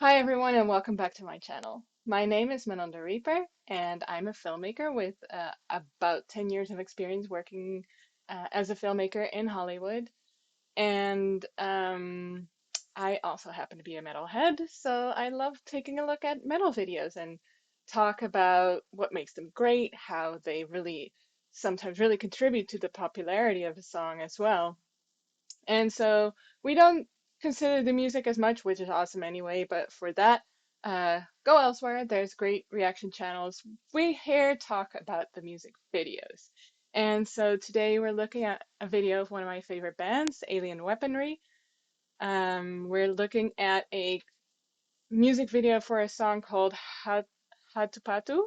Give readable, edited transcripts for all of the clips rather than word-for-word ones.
Hi everyone and welcome back to my channel. My name is Manonda Reaper and I'm a filmmaker with about 10 years of experience working as a filmmaker in Hollywood. And I also happen to be a metalhead, so I love taking a look at metal videos and talk about what makes them great, how they really sometimes really contribute to the popularity of a song as well. And so we don't consider the music as much, which is awesome anyway, but for that, go elsewhere. There's great reaction channels. We here talk about the music videos. And so today we're looking at a video of one of my favorite bands, Alien Weaponry. We're looking at a music video for a song called Hatupatu,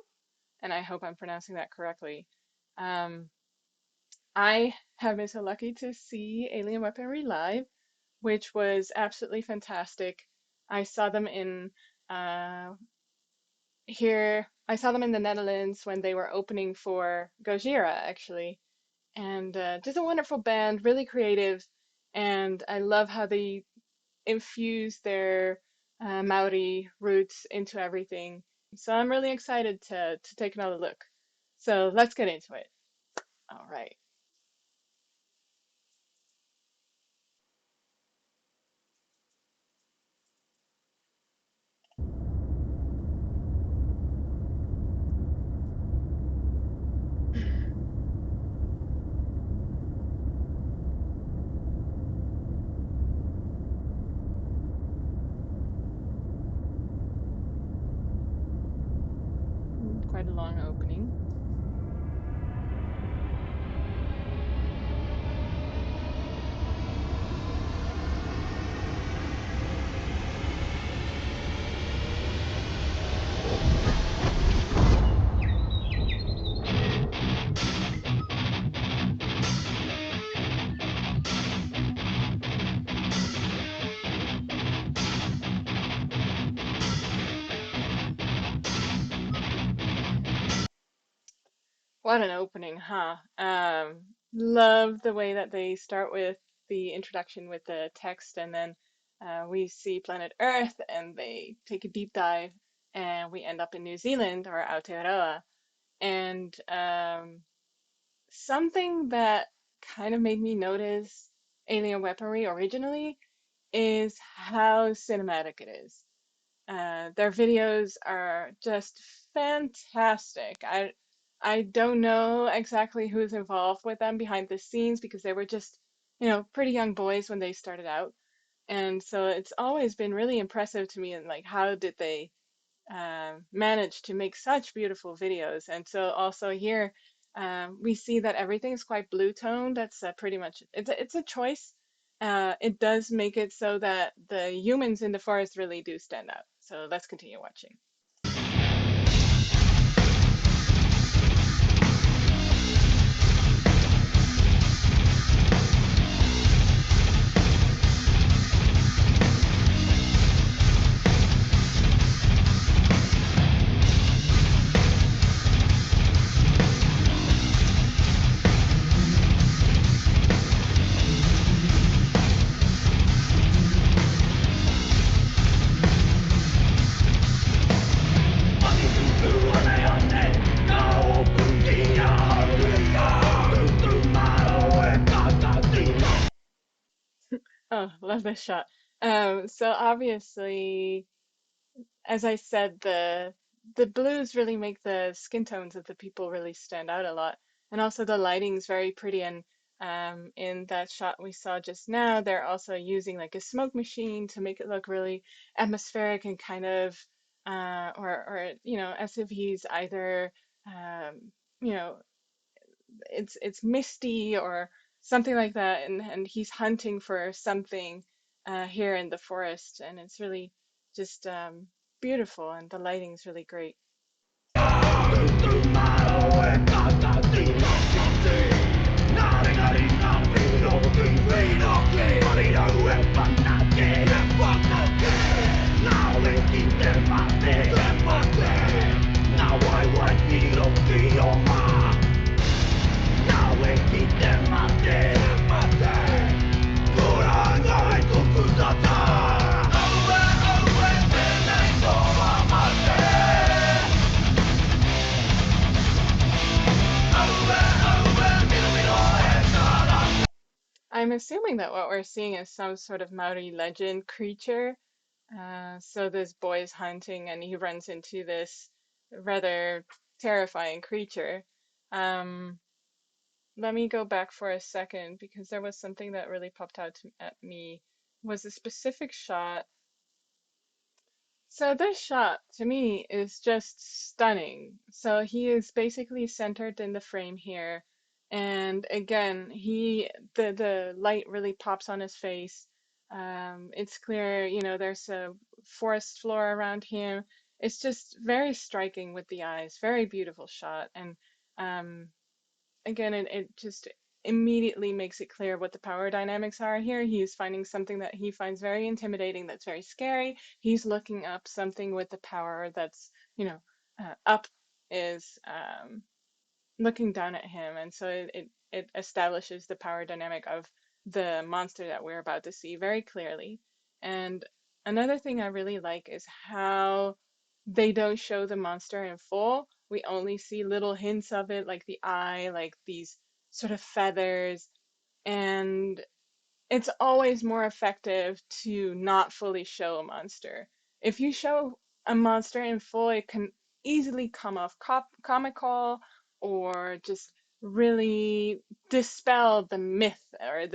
and I hope I'm pronouncing that correctly. Um, I have been so lucky to see Alien Weaponry live, which was absolutely fantastic. I saw them in uh, I saw them in the Netherlands when they were opening for Gojira, actually. And just a wonderful band, really creative. And I love how they infuse their Māori roots into everything. So I'm really excited to take another look. So let's get into it. All right. Quite a long opening. What an opening, huh? Love the way that they start with the introduction with the text, and then we see planet Earth, and they take a deep dive, and we end up in New Zealand or Aotearoa. And something that kind of made me notice Alien Weaponry originally is how cinematic it is. Their videos are just fantastic. I don't know exactly who's involved with them behind the scenes because they were just, pretty young boys when they started out. And so it's always been really impressive to me and like how did they manage to make such beautiful videos. And so also here we see that everything is quite blue toned. That's pretty much it's a choice. It does make it so that the humans in the forest really do stand out. So let's continue watching. Oh, love this shot. So obviously, as I said, the blues really make the skin tones of the people really stand out a lot, and also the lighting's very pretty. And in that shot we saw just now, they're also using like a smoke machine to make it look really atmospheric and kind of, or as if he's either, you know, it's misty or something like that, and he's hunting for something here in the forest, and it's really just beautiful, and the lighting's really great. I'm assuming that what we're seeing is some sort of Maori legend creature. So this boy is hunting and he runs into this rather terrifying creature. Um, Let me go back for a second because there was something that really popped out at me. Was a specific shot. So this shot to me is just stunning. So he is basically centered in the frame here. And again, the light really pops on his face. It's clear, there's a forest floor around him. It's just very striking with the eyes, very beautiful shot. And um, again, it just immediately makes it clear what the power dynamics are here. He is finding something that he finds very intimidating, that's very scary. He's looking up something with the power that's, up is looking down at him. And so it establishes the power dynamic of the monster that we're about to see very clearly. And another thing I really like is how they don't show the monster in full. We only see little hints of it, like the eye, like these sort of feathers. And it's always more effective to not fully show a monster. If you show a monster in full, it can easily come off comical or just really dispel the myth or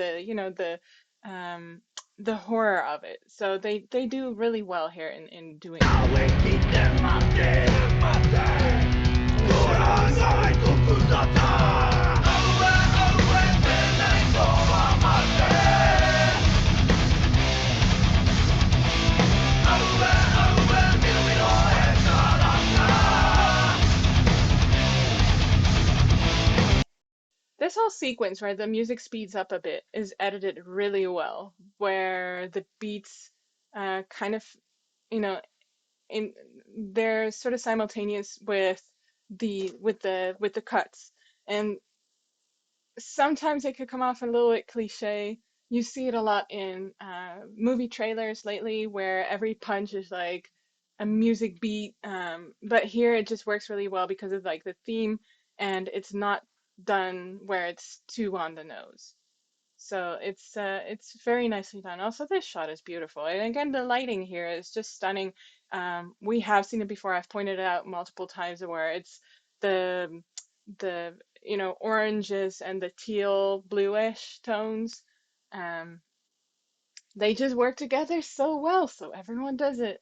um, the horror of it. So they do really well here in doing that. Let me turn on the sound. This whole sequence where the music speeds up a bit is edited really well, where the beats kind of, you know, in they're sort of simultaneous with the cuts. And sometimes it could come off a little bit cliche. You see it a lot in movie trailers lately where every punch is like a music beat. But here it just works really well because of like the theme and it's not done where it's too on the nose. So it's very nicely done. Also, this shot is beautiful. And again, the lighting here is just stunning. We have seen it before. I've pointed it out multiple times where it's the the oranges and the teal bluish tones. Um, they just work together so well. So everyone does it.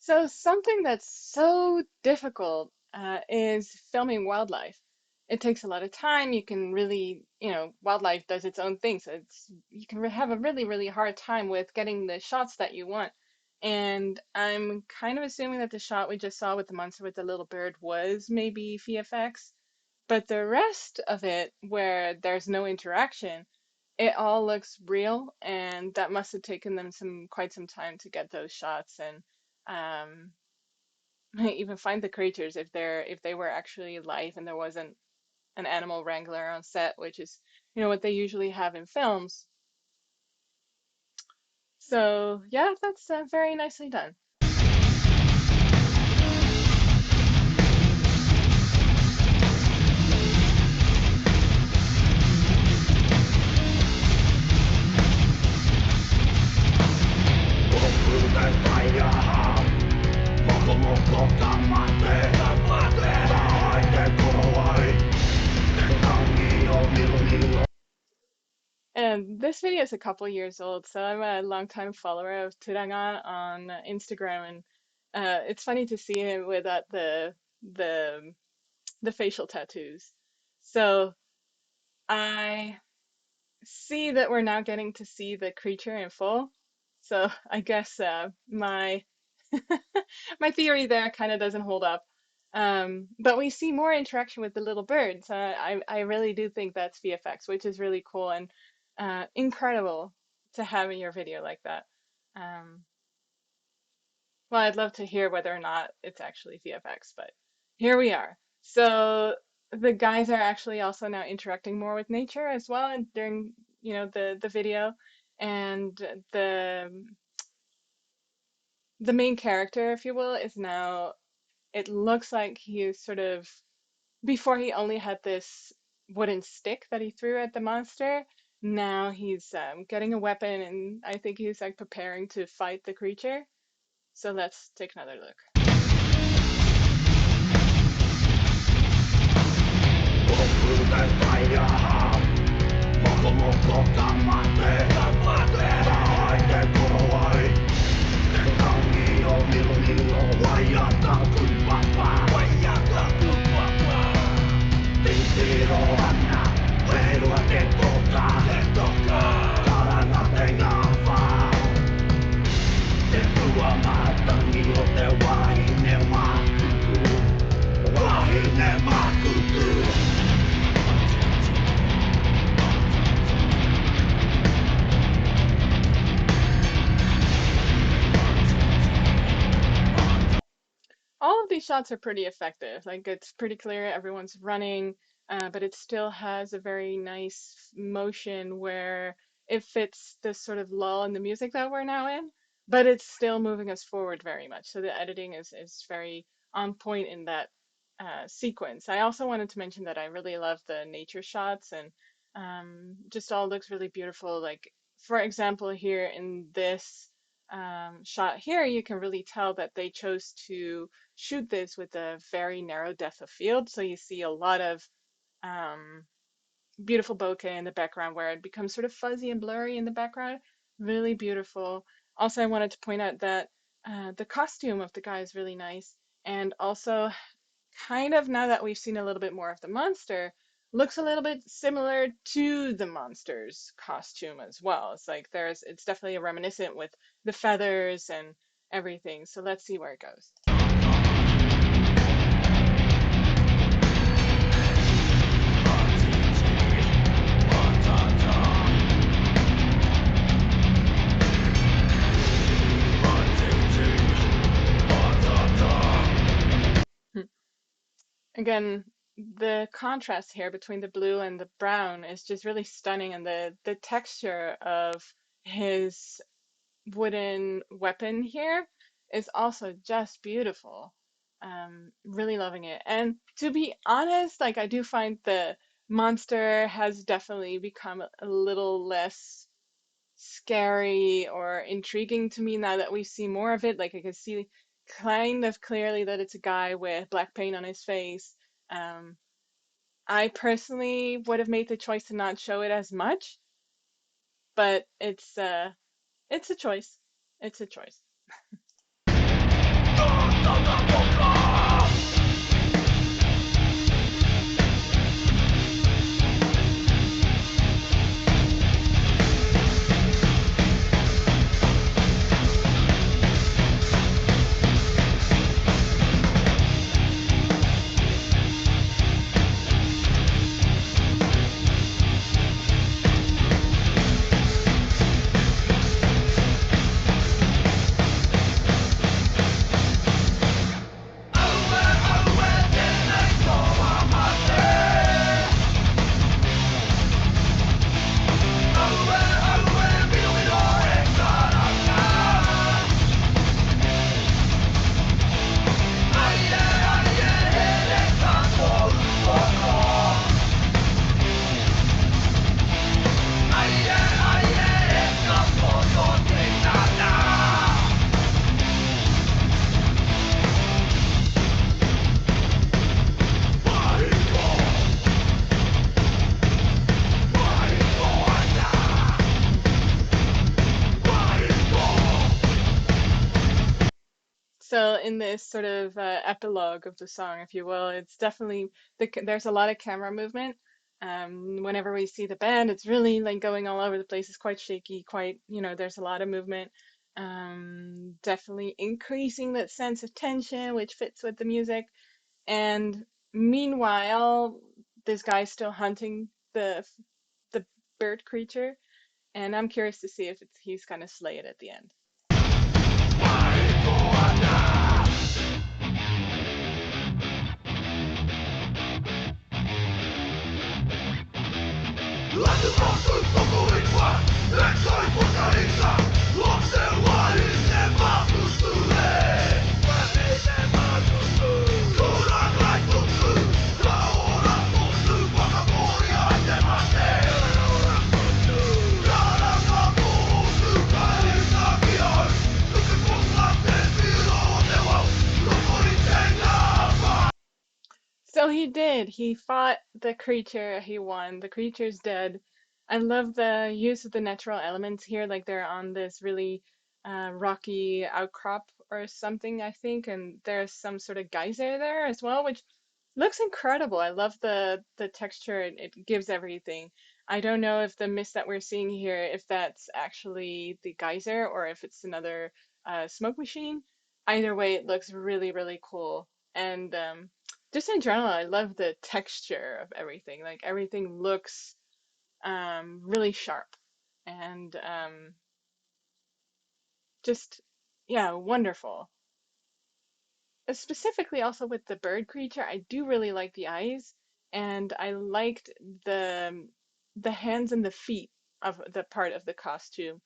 So something that's so difficult is filming wildlife. It takes a lot of time. You can really, wildlife does its own thing. So you can have a really, really hard time with getting the shots that you want. And I'm kind of assuming that the shot we just saw with the monster with the little bird was maybe VFX, but the rest of it, where there's no interaction, it all looks real, and that must have taken them quite some time to get those shots. And um, even find the creatures if they were actually live and there wasn't an animal wrangler on set, which is what they usually have in films. So yeah, that's very nicely done. And this video is a couple years old, so I'm a longtime follower of Turanga on Instagram, and it's funny to see him without the the facial tattoos. So I see that we're now getting to see the creature in full. So I guess my my theory there kind of doesn't hold up. But we see more interaction with the little birds. I really do think that's VFX, which is really cool and incredible to have in your video like that. Um, well, I'd love to hear whether or not it's actually VFX, but here we are. So the guys are actually also now interacting more with nature as well, and during the video, and the the main character, if you will, is now. It looks like he is sort of before he only had this wooden stick that he threw at the monster. Now he's getting a weapon, and I think he's like preparing to fight the creature. So let's take another look. All of these shots are pretty effective. Like it's pretty clear everyone's running, but it still has a very nice motion where it fits this sort of lull in the music that we're now in, but it's still moving us forward very much. So the editing is very on point in that sequence. I also wanted to mention that I really love the nature shots and just all looks really beautiful. Like for example, here in this shot here, you can really tell that they chose to shoot this with a very narrow depth of field. So you see a lot of um, beautiful bokeh in the background where it becomes sort of fuzzy and blurry in the background. Really beautiful. Also, I wanted to point out that the costume of the guy is really nice. And also, kind of now that we've seen a little bit more of the monster, looks a little bit similar to the monster's costume as well. It's like it's definitely reminiscent with the feathers and everything. So let's see where it goes. Again, the contrast here between the blue and the brown is just really stunning, and the texture of his wooden weapon here is also just beautiful. Really loving it. And to be honest, like I do find the monster has definitely become a little less scary or intriguing to me now that we see more of it. Like I can see kind of clearly that it's a guy with black paint on his face. Um, I personally would have made the choice to not show it as much, but it's a choice. It's a choice. So in this sort of epilogue of the song, if you will, it's definitely there's a lot of camera movement. Whenever we see the band, it's really like going all over the place. It's quite shaky, quite, there's a lot of movement. Definitely increasing that sense of tension, which fits with the music. And meanwhile, this guy's still hunting the bird creature, and I'm curious to see if he's gonna slay it at the end. So he did. He fought the creature. He won. The creature's dead. I love the use of the natural elements here. Like they're on this really rocky outcrop or something, I think, and there's some sort of geyser there as well, which looks incredible. I love the texture it gives everything. I don't know if the mist that we're seeing here, if that's actually the geyser or if it's another smoke machine. Either way, it looks really, really cool. And just in general, I love the texture of everything. Like everything looks really sharp and just, yeah, wonderful. Specifically also with the bird creature, I do really like the eyes, and I liked the hands and the feet of the part of the costume.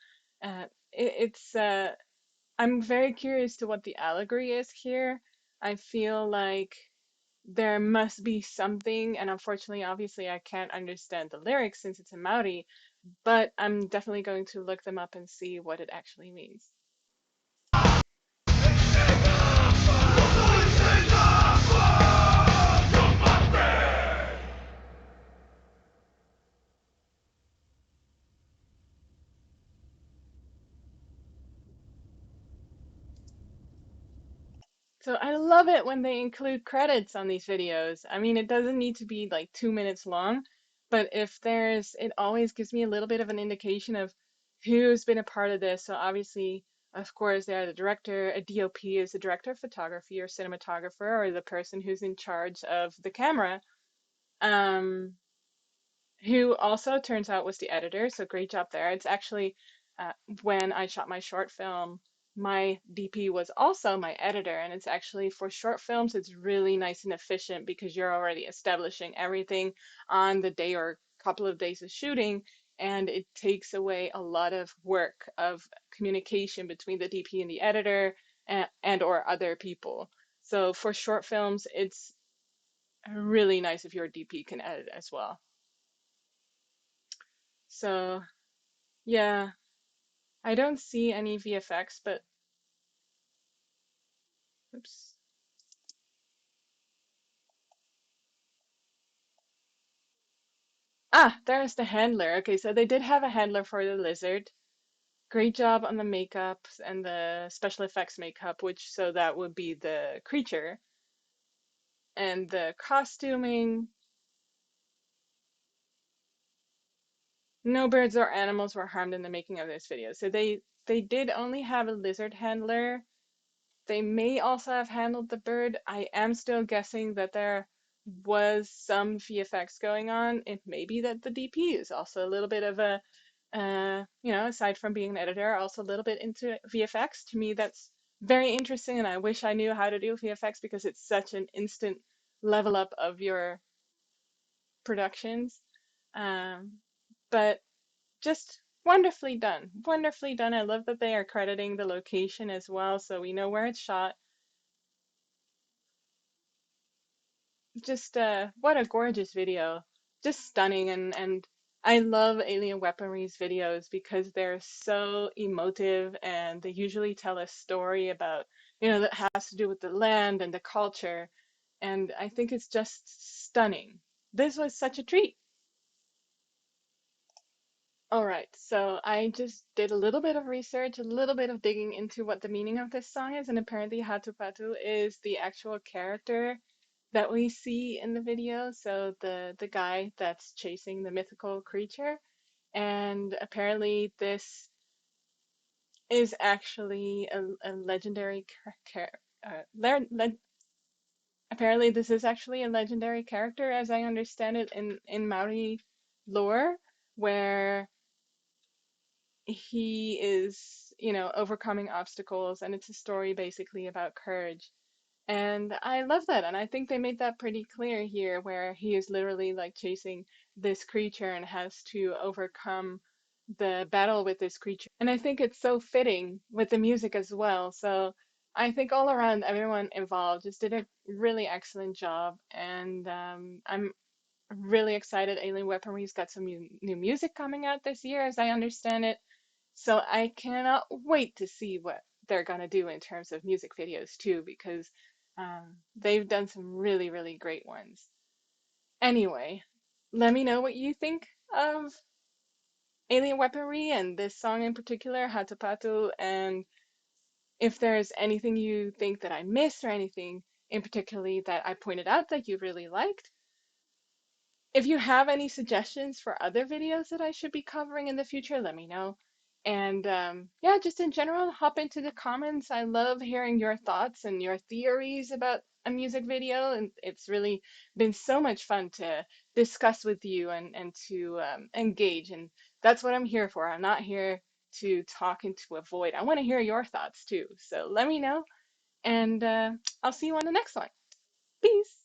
It's I'm very curious to what the allegory is here. I feel like there must be something, and unfortunately, obviously, I can't understand the lyrics since it's in Māori, but I'm definitely going to look them up and see what it actually means. So I love it when they include credits on these videos. I mean, it doesn't need to be like 2 minutes long, but if it always gives me a little bit of an indication of who's been a part of this. So obviously, of course, they're the director, a DOP is the director of photography or cinematographer, or the person who's in charge of the camera. Um, who also turns out was the editor, so great job there. It's actually uh, when I shot my short film, my DP was also my editor, and it's actually for short films, it's really nice and efficient because you're already establishing everything on the day or couple of days of shooting, and it takes away a lot of work of communication between the DP and the editor and or other people. So for short films, it's really nice if your DP can edit as well. So yeah, I don't see any VFX, but oops. Ah, there's the handler. Okay, so they did have a handler for the lizard. Great job on the makeup and the special effects makeup, which so that would be the creature. And the costuming, no birds or animals were harmed in the making of this video. So they did only have a lizard handler. They may also have handled the bird. I am still guessing that there was some VFX going on. It may be that the DP is also a little bit of a, aside from being an editor, also a little bit into VFX. To me, that's very interesting, and I wish I knew how to do VFX because it's such an instant level up of your productions. Um, but just wonderfully done. Wonderfully done. I love that they are crediting the location as well, so we know where it's shot. Just what a gorgeous video. Just stunning and I love Alien Weaponry's videos because they're so emotive and they usually tell a story about, that has to do with the land and the culture. And I think it's just stunning. This was such a treat. All right, so I just did a little bit of research, a little bit of digging into what the meaning of this song is, and apparently Hatupatu is the actual character that we see in the video. So the guy that's chasing the mythical creature, and apparently this is actually a legendary apparently this is actually a legendary character, as I understand it, in Maori lore, where he is, overcoming obstacles, and it's a story basically about courage. And I love that. And I think they made that pretty clear here, where he is literally like chasing this creature and has to overcome the battle with this creature. And I think it's so fitting with the music as well. So I think all around, everyone involved just did a really excellent job. And I'm really excited. Alien Weaponry's got some new music coming out this year, as I understand it. So I cannot wait to see what they're gonna do in terms of music videos too, because they've done some really, really great ones. Anyway, let me know what you think of Alien Weaponry and this song in particular, Hatupatu, and if there's anything you think that I missed or anything in particularly that I pointed out that you really liked. If you have any suggestions for other videos that I should be covering in the future, let me know. And yeah, just in general, hop into the comments. I love hearing your thoughts and your theories about a music video, and it's really been so much fun to discuss with you and to engage. And that's what I'm here for. I'm not here to talk and to avoid. I want to hear your thoughts too. So let me know, and I'll see you on the next one. Peace.